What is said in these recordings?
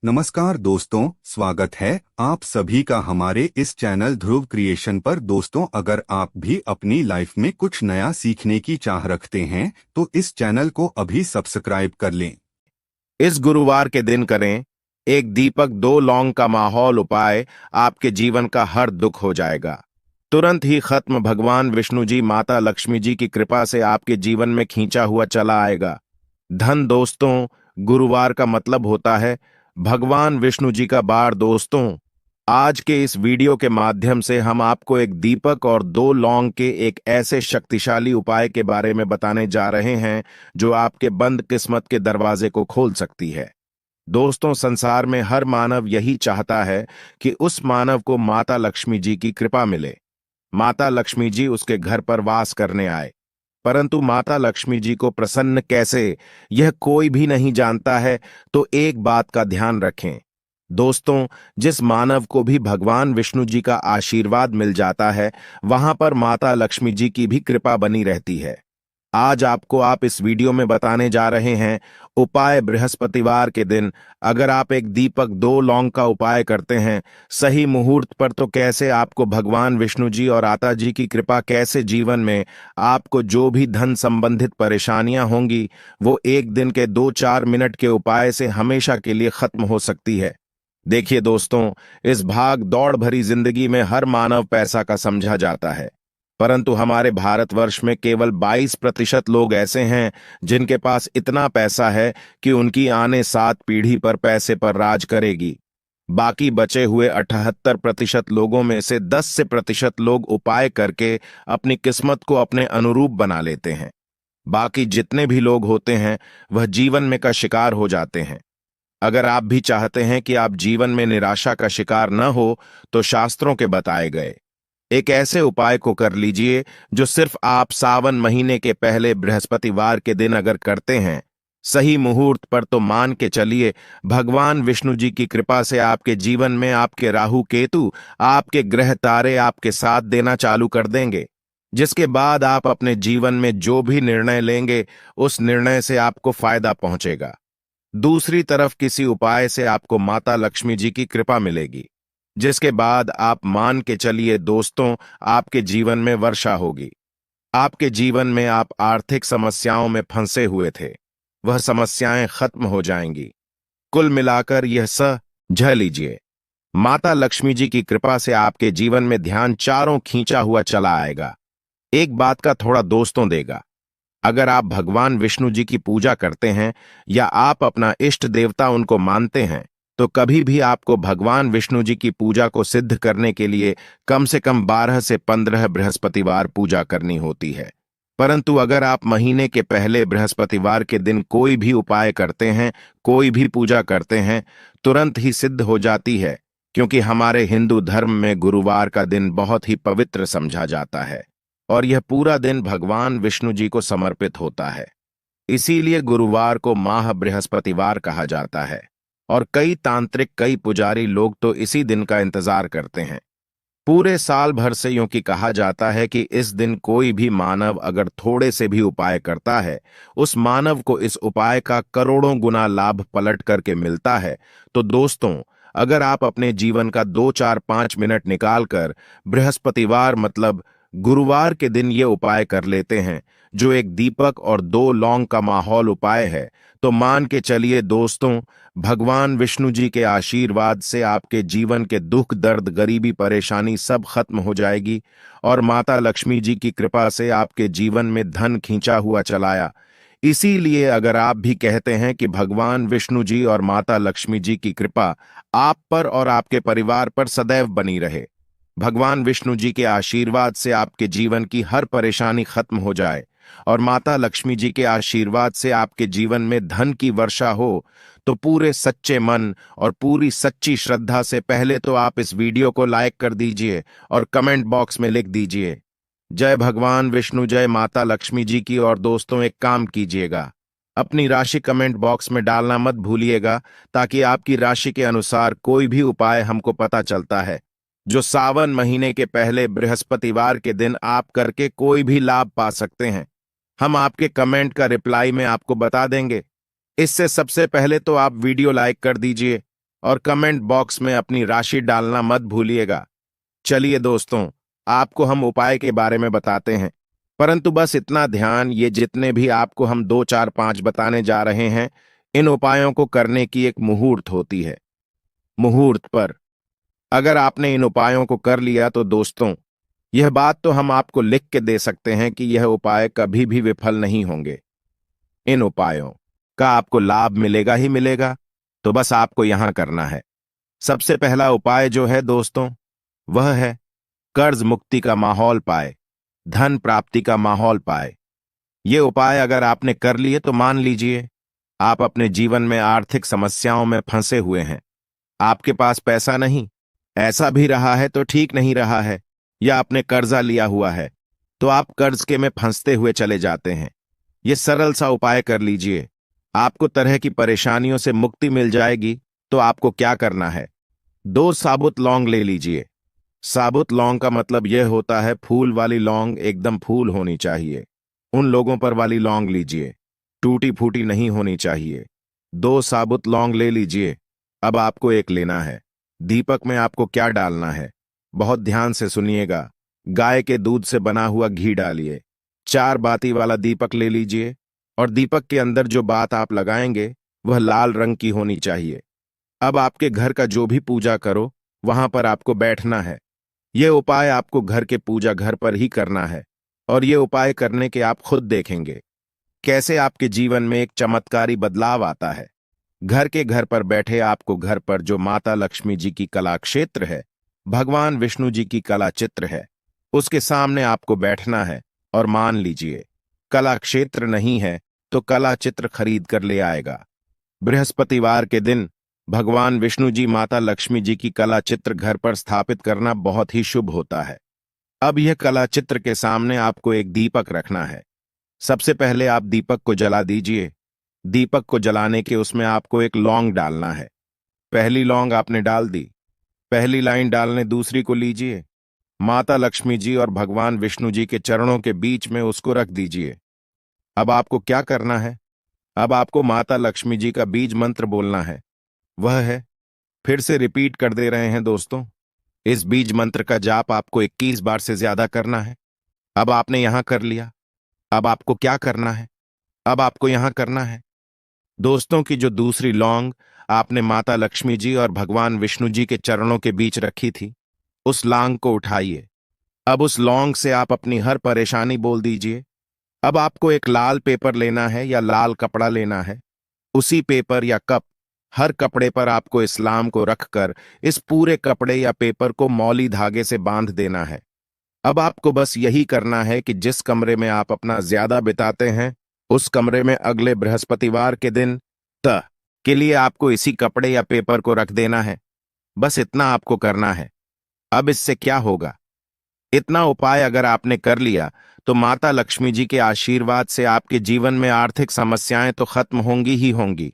नमस्कार दोस्तों, स्वागत है आप सभी का हमारे इस चैनल ध्रुव क्रिएशन पर। दोस्तों, अगर आप भी अपनी लाइफ में कुछ नया सीखने की चाह रखते हैं तो इस चैनल को अभी सब्सक्राइब कर लें। इस गुरुवार के दिन करें एक दीपक दो लौंग का माहौल उपाय। आपके जीवन का हर दुख हो जाएगा तुरंत ही खत्म। भगवान विष्णु जी माता लक्ष्मी जी की कृपा से आपके जीवन में खींचा हुआ चला आएगा धन। दोस्तों, गुरुवार का मतलब होता है भगवान विष्णु जी का बार। दोस्तों, आज के इस वीडियो के माध्यम से हम आपको एक दीपक और दो लौंग के एक ऐसे शक्तिशाली उपाय के बारे में बताने जा रहे हैं जो आपके बंद किस्मत के दरवाजे को खोल सकती है। दोस्तों, संसार में हर मानव यही चाहता है कि उस मानव को माता लक्ष्मी जी की कृपा मिले, माता लक्ष्मी जी उसके घर पर वास करने आए। परंतु माता लक्ष्मी जी को प्रसन्न कैसे, यह कोई भी नहीं जानता है। तो एक बात का ध्यान रखें दोस्तों, जिस मानव को भी भगवान विष्णु जी का आशीर्वाद मिल जाता है वहां पर माता लक्ष्मी जी की भी कृपा बनी रहती है। आज आपको आप इस वीडियो में बताने जा रहे हैं उपाय। बृहस्पतिवार के दिन अगर आप एक दीपक दो लौंग का उपाय करते हैं सही मुहूर्त पर, तो कैसे आपको भगवान विष्णु जी और माता जी की कृपा, कैसे जीवन में आपको जो भी धन संबंधित परेशानियां होंगी वो एक दिन के 2-4 मिनट के उपाय से हमेशा के लिए खत्म हो सकती है। देखिए दोस्तों, इस भाग दौड़ भरी जिंदगी में हर मानव पैसा का समझा जाता है, परंतु हमारे भारतवर्ष में केवल 22% लोग ऐसे हैं जिनके पास इतना पैसा है कि उनकी आने 7 पीढ़ी पर पैसे पर राज करेगी। बाकी बचे हुए 78% लोगों में से 10% लोग उपाय करके अपनी किस्मत को अपने अनुरूप बना लेते हैं। बाकी जितने भी लोग होते हैं वह जीवन में का शिकार हो जाते हैं। अगर आप भी चाहते हैं कि आप जीवन में निराशा का शिकार न हो तो शास्त्रों के बताए गए एक ऐसे उपाय को कर लीजिए जो सिर्फ आप सावन महीने के पहले बृहस्पतिवार के दिन अगर करते हैं सही मुहूर्त पर, तो मान के चलिए भगवान विष्णु जी की कृपा से आपके जीवन में आपके राहु केतु, आपके ग्रह तारे आपके साथ देना चालू कर देंगे, जिसके बाद आप अपने जीवन में जो भी निर्णय लेंगे उस निर्णय से आपको फायदा पहुंचेगा। दूसरी तरफ किसी उपाय से आपको माता लक्ष्मी जी की कृपा मिलेगी, जिसके बाद आप मान के चलिए दोस्तों आपके जीवन में वर्षा होगी। आपके जीवन में आप आर्थिक समस्याओं में फंसे हुए थे, वह समस्याएं खत्म हो जाएंगी। कुल मिलाकर यह झ लीजिए, माता लक्ष्मी जी की कृपा से आपके जीवन में ध्यान चारों खींचा हुआ चला आएगा। एक बात का थोड़ा दोस्तों देगा, अगर आप भगवान विष्णु जी की पूजा करते हैं या आप अपना इष्ट देवता उनको मानते हैं तो कभी भी आपको भगवान विष्णु जी की पूजा को सिद्ध करने के लिए कम से कम 12 से 15 बृहस्पतिवार पूजा करनी होती है। परंतु अगर आप महीने के पहले बृहस्पतिवार के दिन कोई भी उपाय करते हैं, कोई भी पूजा करते हैं, तुरंत ही सिद्ध हो जाती है, क्योंकि हमारे हिंदू धर्म में गुरुवार का दिन बहुत ही पवित्र समझा जाता है और यह पूरा दिन भगवान विष्णु जी को समर्पित होता है। इसीलिए गुरुवार को माह बृहस्पतिवार कहा जाता है और कई तांत्रिक, कई पुजारी लोग तो इसी दिन का इंतजार करते हैं। पूरे साल भर से यूं कि कहा जाता है कि इस दिन कोई भी मानव अगर थोड़े से भी उपाय करता है उस मानव को इस उपाय का करोड़ों गुना लाभ पलट करके मिलता है। तो दोस्तों, अगर आप अपने जीवन का 2-4-5 मिनट निकालकर बृहस्पतिवार मतलब गुरुवार के दिन ये उपाय कर लेते हैं, जो एक दीपक और दो लौंग का माहौल उपाय है, तो मान के चलिए दोस्तों भगवान विष्णु जी के आशीर्वाद से आपके जीवन के दुख, दर्द, गरीबी, परेशानी सब खत्म हो जाएगी और माता लक्ष्मी जी की कृपा से आपके जीवन में धन खींचा हुआ चलाया। इसीलिए अगर आप भी कहते हैं कि भगवान विष्णु जी और माता लक्ष्मी जी की कृपा आप पर और आपके परिवार पर सदैव बनी रहे, भगवान विष्णु जी के आशीर्वाद से आपके जीवन की हर परेशानी खत्म हो जाए और माता लक्ष्मी जी के आशीर्वाद से आपके जीवन में धन की वर्षा हो, तो पूरे सच्चे मन और पूरी सच्ची श्रद्धा से पहले तो आप इस वीडियो को लाइक कर दीजिए और कमेंट बॉक्स में लिख दीजिए जय भगवान विष्णु, जय माता लक्ष्मी जी की। और दोस्तों, एक काम कीजिएगा, अपनी राशि कमेंट बॉक्स में डालना मत भूलिएगा, ताकि आपकी राशि के अनुसार कोई भी उपाय हमको पता चलता है जो सावन महीने के पहले बृहस्पतिवार के दिन आप करके कोई भी लाभ पा सकते हैं। हम आपके कमेंट का रिप्लाई में आपको बता देंगे। इससे सबसे पहले तो आप वीडियो लाइक कर दीजिए और कमेंट बॉक्स में अपनी राशि डालना मत भूलिएगा। चलिए दोस्तों, आपको हम उपाय के बारे में बताते हैं, परंतु बस इतना ध्यान, ये जितने भी आपको हम 2 4 5 बताने जा रहे हैं, इन उपायों को करने की एक मुहूर्त होती है। मुहूर्त पर अगर आपने इन उपायों को कर लिया तो दोस्तों, यह बात तो हम आपको लिख के दे सकते हैं कि यह उपाय कभी भी विफल नहीं होंगे। इन उपायों का आपको लाभ मिलेगा ही मिलेगा, तो बस आपको यहां करना है। सबसे पहला उपाय जो है दोस्तों, वह है कर्ज मुक्ति का माहौल पाए, धन प्राप्ति का माहौल पाए। ये उपाय अगर आपने कर लिए तो मान लीजिए आप अपने जीवन में आर्थिक समस्याओं में फंसे हुए हैं। आपके पास पैसा नहीं, ऐसा भी रहा है तो ठीक नहीं रहा है, या आपने कर्जा लिया हुआ है तो आप कर्ज के में फंसते हुए चले जाते हैं। ये सरल सा उपाय कर लीजिए, आपको तरह की परेशानियों से मुक्ति मिल जाएगी। तो आपको क्या करना है, 2 साबुत लौंग ले लीजिए। साबुत लौंग का मतलब यह होता है फूल वाली लौंग, एकदम फूल होनी चाहिए। उन लोगों पर वाली लौंग लीजिए, टूटी फूटी नहीं होनी चाहिए। 2 साबुत लौंग ले लीजिए। अब आपको एक लेना है। दीपक में आपको क्या डालना है, बहुत ध्यान से सुनिएगा। गाय के दूध से बना हुआ घी डालिए। 4 बाती वाला दीपक ले लीजिए, और दीपक के अंदर जो बात आप लगाएंगे वह लाल रंग की होनी चाहिए। अब आपके घर का जो भी पूजा करो, वहां पर आपको बैठना है। यह उपाय आपको घर के पूजा घर पर ही करना है, और यह उपाय करने के आप खुद देखेंगे कैसे आपके जीवन में एक चमत्कारी बदलाव आता है। घर पर बैठे आपको घर पर जो माता लक्ष्मी जी की कला क्षेत्र है, भगवान विष्णु जी की कला चित्र है, उसके सामने आपको बैठना है। और मान लीजिए कला क्षेत्र नहीं है तो कला चित्र खरीद कर ले आएगा। बृहस्पतिवार के दिन भगवान विष्णु जी माता लक्ष्मी जी की कला चित्र घर पर स्थापित करना बहुत ही शुभ होता है। अब यह कला चित्र के सामने आपको एक दीपक रखना है। सबसे पहले आप दीपक को जला दीजिए। दीपक को जलाने के उसमें आपको एक लौंग डालना है। पहली लौंग आपने डाल दी, पहली लाइन डालने दूसरी को लीजिए। माता लक्ष्मी जी और भगवान विष्णु जी के चरणों के बीच में उसको रख दीजिए। अब आपको क्या करना है, अब आपको माता लक्ष्मी जी का बीज मंत्र बोलना है। वह है, फिर से रिपीट कर दे रहे हैं दोस्तों, इस बीज मंत्र का जाप आपको 21 बार से ज्यादा करना है। अब आपने यहां कर लिया, अब आपको क्या करना है, अब आपको यहां करना है दोस्तों की जो दूसरी लौंग आपने माता लक्ष्मी जी और भगवान विष्णु जी के चरणों के बीच रखी थी, उस लौंग को उठाइए। अब उस लौंग से आप अपनी हर परेशानी बोल दीजिए। अब आपको एक लाल पेपर लेना है या लाल कपड़ा लेना है। उसी पेपर या कप, हर कपड़े पर आपको इस्लाम को रखकर इस पूरे कपड़े या पेपर को मौली धागे से बांध देना है। अब आपको बस यही करना है कि जिस कमरे में आप अपना ज्यादा बिताते हैं, उस कमरे में अगले बृहस्पतिवार के दिन के लिए आपको इसी कपड़े या पेपर को रख देना है। बस इतना आपको करना है। अब इससे क्या होगा, इतना उपाय अगर आपने कर लिया तो माता लक्ष्मी जी के आशीर्वाद से आपके जीवन में आर्थिक समस्याएं तो खत्म होंगी ही होंगी।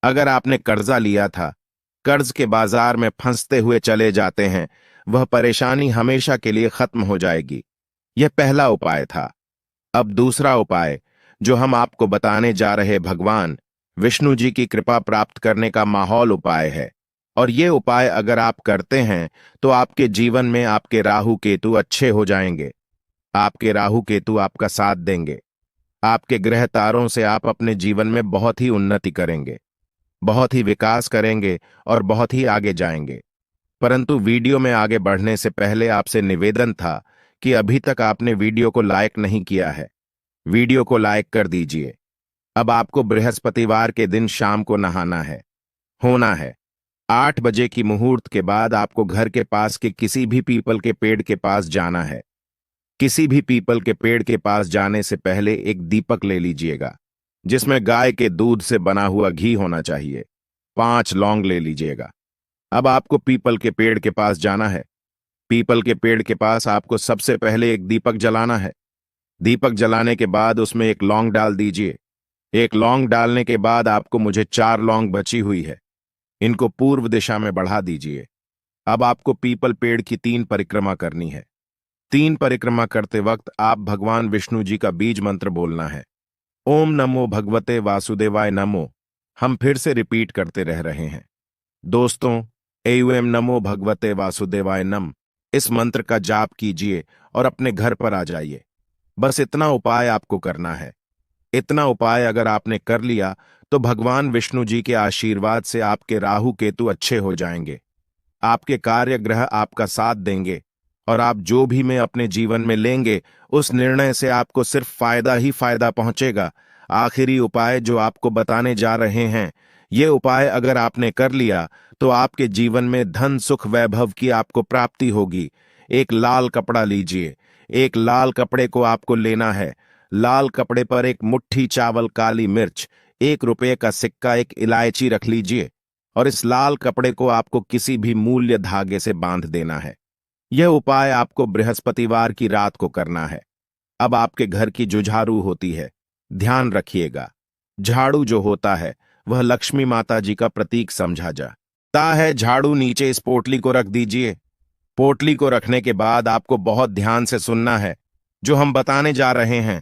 अगर आपने कर्जा लिया था, कर्ज के बाजार में फंसते हुए चले जाते हैं, वह परेशानी हमेशा के लिए खत्म हो जाएगी। यह पहला उपाय था। अब दूसरा उपाय जो हम आपको बताने जा रहे, भगवान विष्णु जी की कृपा प्राप्त करने का माहौल उपाय है। और ये उपाय अगर आप करते हैं तो आपके जीवन में आपके राहु केतु अच्छे हो जाएंगे। आपके राहु केतु आपका साथ देंगे। आपके ग्रह तारों से आप अपने जीवन में बहुत ही उन्नति करेंगे, बहुत ही विकास करेंगे और बहुत ही आगे जाएंगे। परंतु वीडियो में आगे बढ़ने से पहले आपसे निवेदन था कि अभी तक आपने वीडियो को लाइक नहीं किया है, वीडियो को लाइक कर दीजिए। अब आपको बृहस्पतिवार के दिन शाम को नहाना है, होना है 8 बजे की मुहूर्त के बाद आपको घर के पास के किसी भी पीपल के पेड़ के पास जाना है। किसी भी पीपल के पेड़ के पास जाने से पहले एक दीपक ले लीजिएगा, जिसमें गाय के दूध से बना हुआ घी होना चाहिए। 5 लौंग ले लीजिएगा। अब आपको पीपल के पेड़ के पास जाना है। पीपल के पेड़ के पास आपको सबसे पहले एक दीपक जलाना है। दीपक जलाने के बाद उसमें एक लौंग डाल दीजिए। एक लौंग डालने के बाद आपको मुझे 4 लौंग बची हुई है, इनको पूर्व दिशा में बढ़ा दीजिए। अब आपको पीपल पेड़ की 3 परिक्रमा करनी है। 3 परिक्रमा करते वक्त आप भगवान विष्णु जी का बीज मंत्र बोलना है। ओम नमो भगवते वासुदेवाय नमो। हम फिर से रिपीट करते रह रहे हैं। दोस्तों, एवं नमो भगवते वासुदेवाय नम इस मंत्र का जाप कीजिए और अपने घर पर आ जाइए। बस इतना उपाय आपको करना है। इतना उपाय अगर आपने कर लिया तो भगवान विष्णु जी के आशीर्वाद से आपके राहु केतु अच्छे हो जाएंगे, आपके कार्य ग्रह आपका साथ देंगे और आप जो भी में अपने जीवन में लेंगे उस निर्णय से आपको सिर्फ फायदा ही फायदा पहुंचेगा। आखिरी उपाय जो आपको बताने जा रहे हैं, ये उपाय अगर आपने कर लिया तो आपके जीवन में धन सुख वैभव की आपको प्राप्ति होगी। एक लाल कपड़ा लीजिए, एक लाल कपड़े को आपको लेना है। लाल कपड़े पर एक मुट्ठी चावल, काली मिर्च, 1 रुपये का सिक्का, एक इलायची रख लीजिए और इस लाल कपड़े को आपको किसी भी मूल्य धागे से बांध देना है। यह उपाय आपको बृहस्पतिवार की रात को करना है। अब आपके घर की जो झाड़ू होती है, ध्यान रखिएगा, झाड़ू जो होता है वह लक्ष्मी माता जी का प्रतीक समझा जाता है। झाड़ू नीचे इस पोटली को रख दीजिए। पोटली को रखने के बाद आपको बहुत ध्यान से सुनना है जो हम बताने जा रहे हैं।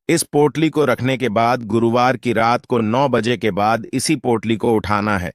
इस पोटली को रखने के बाद गुरुवार की रात को 9 बजे के बाद इसी पोटली को उठाना है